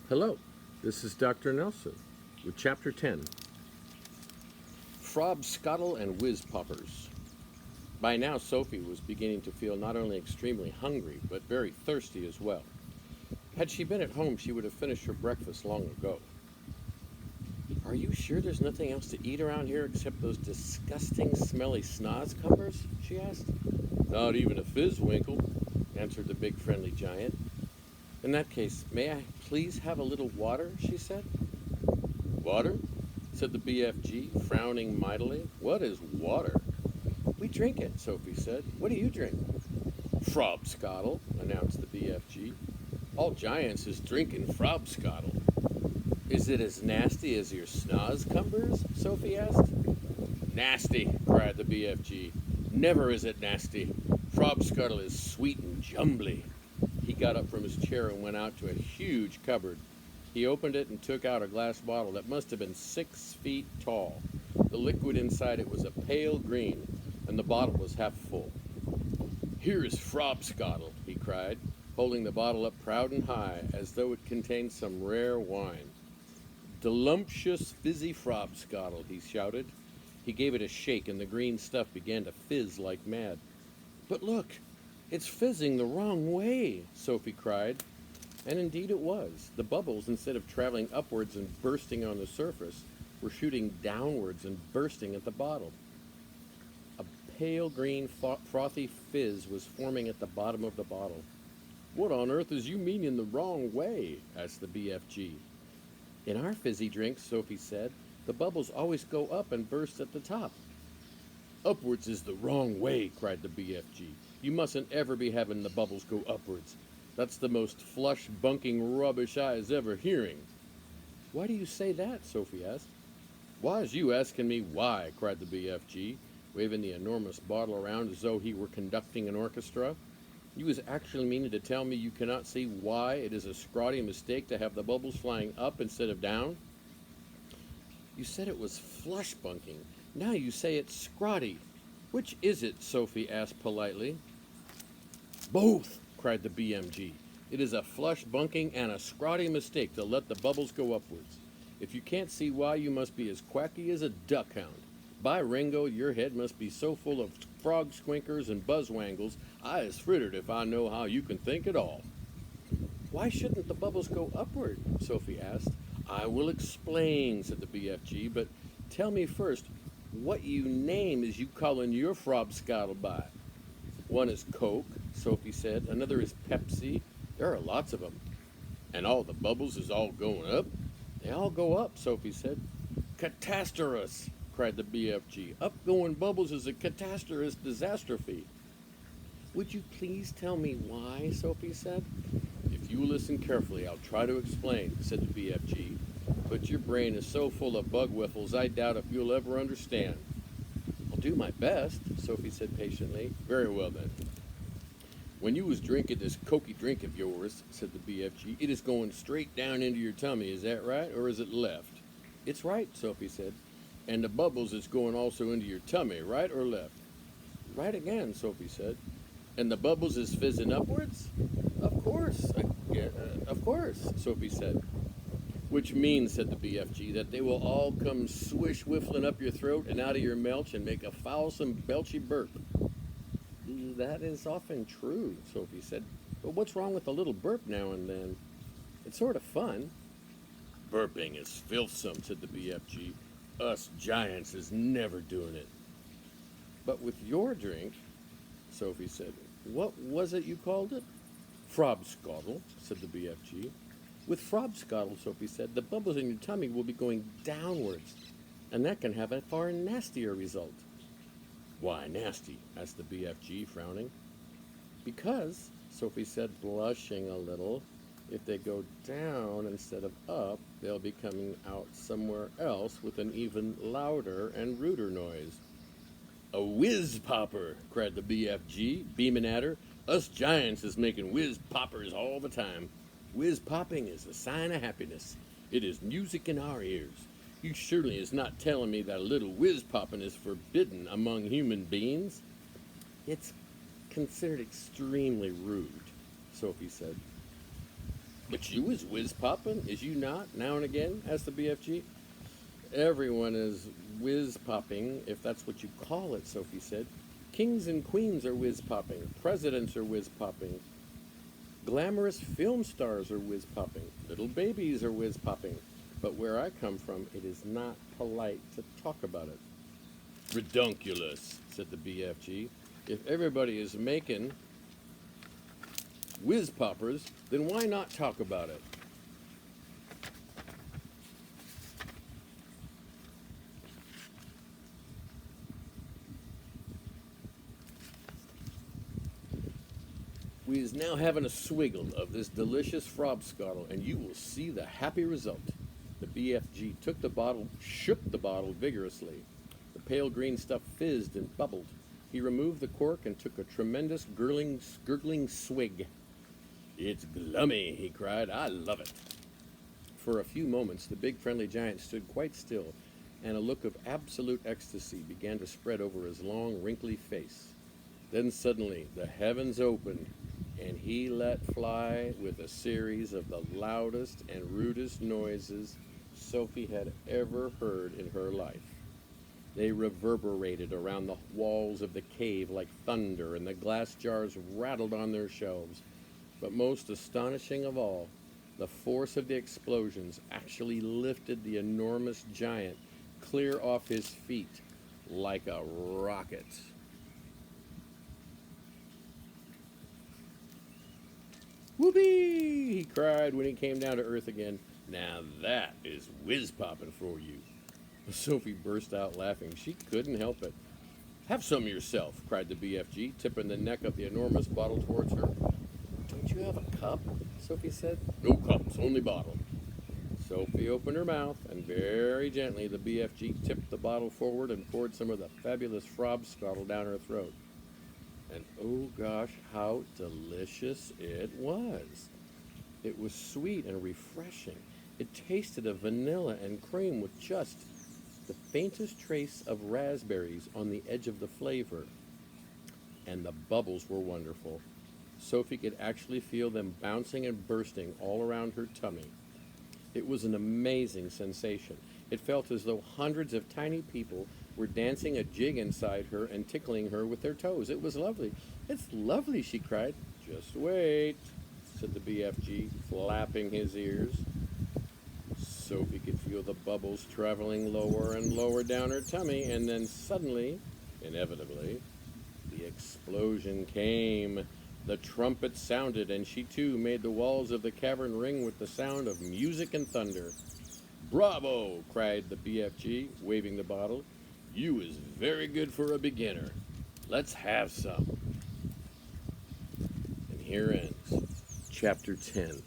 Hello, this is Dr. Nelson with Chapter 10, Frog Scottle and Whiz Poppers. By now, Sophie was beginning to feel not only extremely hungry, but very thirsty as well. Had she been at home, she would have finished her breakfast long ago. Are you sure there's nothing else to eat around here except those disgusting, smelly snozcumbers? She asked. Not even a fizzwinkle, answered the big friendly giant. In that case, may I please have a little water? She said. Water? Said the BFG, frowning mightily. What is water? We drink it, Sophie said. What do you drink? Frobscottle, announced the BFG. All giants is drinking frobscottle. Is it as nasty as your snozcumbers? Sophie asked. Nasty, cried the BFG. Never is it nasty. Frobscottle is sweet and jumbly. He got up from his chair and went out to a huge cupboard. He opened it and took out a glass bottle that must have been 6 feet tall. The liquid inside it was a pale green, and the bottle was half full. Here is frobscottle, he cried, holding the bottle up proud and high, as though it contained some rare wine. Delumptious fizzy frobscottle, he shouted. He gave it a shake, and the green stuff began to fizz like mad. But look, it's fizzing the wrong way, Sophie cried. And indeed it was. The bubbles, instead of traveling upwards and bursting on the surface, were shooting downwards and bursting at the bottle. A pale green frothy fizz was forming at the bottom of the bottle. What on earth is you meaning the wrong way? Asked the BFG. In our fizzy drinks, Sophie said, the bubbles always go up and burst at the top. Upwards is the wrong way, cried the BFG. You mustn't ever be having the bubbles go upwards. That's the most flush, bunking rubbish I is ever hearing. Why do you say that? Sophie asked. Why is you asking me why? Cried the BFG, waving the enormous bottle around as though he were conducting an orchestra. You was actually meaning to tell me you cannot see why it is a scrawny mistake to have the bubbles flying up instead of down? You said it was flush bunking. Now you say it's scrawny. Which is it? Sophie asked politely. Both, cried the BMG. It is a flush bunking and a scrawny mistake to let the bubbles go upwards. If you can't see why, you must be as quacky as a duckhound. By Ringo, your head must be so full of frog squinkers and buzzwangles, I is frittered if I know how you can think at all. Why shouldn't the bubbles go upward? Sophie asked. I will explain, said the BFG, but tell me first, what you name is you calling your frobscottle by? One is Coke, Sophie said. Another is Pepsi. There are lots of them. And all the bubbles is all going up? They all go up, Sophie said. Catastrophe, cried the BFG. Up-going bubbles is a catastrophe disastrophe. Would you please tell me why? Sophie said. If you listen carefully, I'll try to explain, said the BFG. But your brain is so full of bug whiffles, I doubt if you'll ever understand. I'll do my best, Sophie said patiently. Very well, then. When you was drinking this cokey drink of yours, said the BFG, it is going straight down into your tummy. Is that right, or is it left? It's right, Sophie said. And the bubbles is going also into your tummy, right or left? Right again, Sophie said. And the bubbles is fizzing upwards? Of course, Sophie said. Which means, said the BFG, that they will all come swish-whiffling up your throat and out of your melch and make a foulsome, belchy burp. That is often true, Sophie said. But what's wrong with a little burp now and then? It's sort of fun. Burping is filthsome, said the BFG. Us giants is never doing it. But with your drink, Sophie said, what was it you called it? Frobscottle, said the BFG. With frobscottle, Sophie said, the bubbles in your tummy will be going downwards, and that can have a far nastier result. Why nasty? Asked the BFG, frowning. Because, Sophie said, blushing a little, if they go down instead of up, they'll be coming out somewhere else with an even louder and ruder noise. A whiz popper, cried the BFG, beaming at her. Us giants is making whiz poppers all the time. Whiz popping is a sign of happiness. It is music in our ears. You surely is not telling me that a little whiz popping is forbidden among human beings? It's considered extremely rude, Sophie said. But you is whiz-poppin', is you not, now and again? Asked the BFG. Everyone is whiz-popping, if that's what you call it, Sophie said. Kings and queens are whiz-popping. Presidents are whiz-popping. Glamorous film stars are whiz-popping. Little babies are whiz-popping. But where I come from, it is not polite to talk about it. Redunculous, said the BFG. If everybody is making whiz-poppers, then why not talk about it? We is now having a swiggle of this delicious frobscottle, and you will see the happy result. The BFG took the bottle, shook the bottle vigorously. The pale green stuff fizzed and bubbled. He removed the cork and took a tremendous gurgling swig. It's glummy, he cried. I love it. For a few moments, the big friendly giant stood quite still, and a look of absolute ecstasy began to spread over his long, wrinkly face. Then suddenly the heavens opened, and he let fly with a series of the loudest and rudest noises Sophie had ever heard in her life. They reverberated around the walls of the cave like thunder, and the glass jars rattled on their shelves. But most astonishing of all, the force of the explosions actually lifted the enormous giant clear off his feet like a rocket. Whoopee! He cried when he came down to earth again. Now that is whiz-popping for you. Sophie burst out laughing. She couldn't help it. Have some yourself, cried the BFG, tipping the neck of the enormous bottle towards her. Don't you have a cup? Sophie said. No cups, only bottle. Sophie opened her mouth, and very gently the BFG tipped the bottle forward and poured some of the fabulous frobscottle down her throat. And oh gosh, how delicious it was. It was sweet and refreshing. It tasted of vanilla and cream with just the faintest trace of raspberries on the edge of the flavor. And the bubbles were wonderful. Sophie could actually feel them bouncing and bursting all around her tummy. It was an amazing sensation. It felt as though hundreds of tiny people were dancing a jig inside her and tickling her with their toes. It was lovely. It's lovely, she cried. Just wait, said the BFG, flapping his ears. Sophie could feel the bubbles traveling lower and lower down her tummy, and then suddenly, inevitably, the explosion came. The trumpet sounded, and she too made the walls of the cavern ring with the sound of music and thunder. Bravo! Cried the BFG, waving the bottle. You is very good for a beginner. Let's have some. And here ends Chapter 10.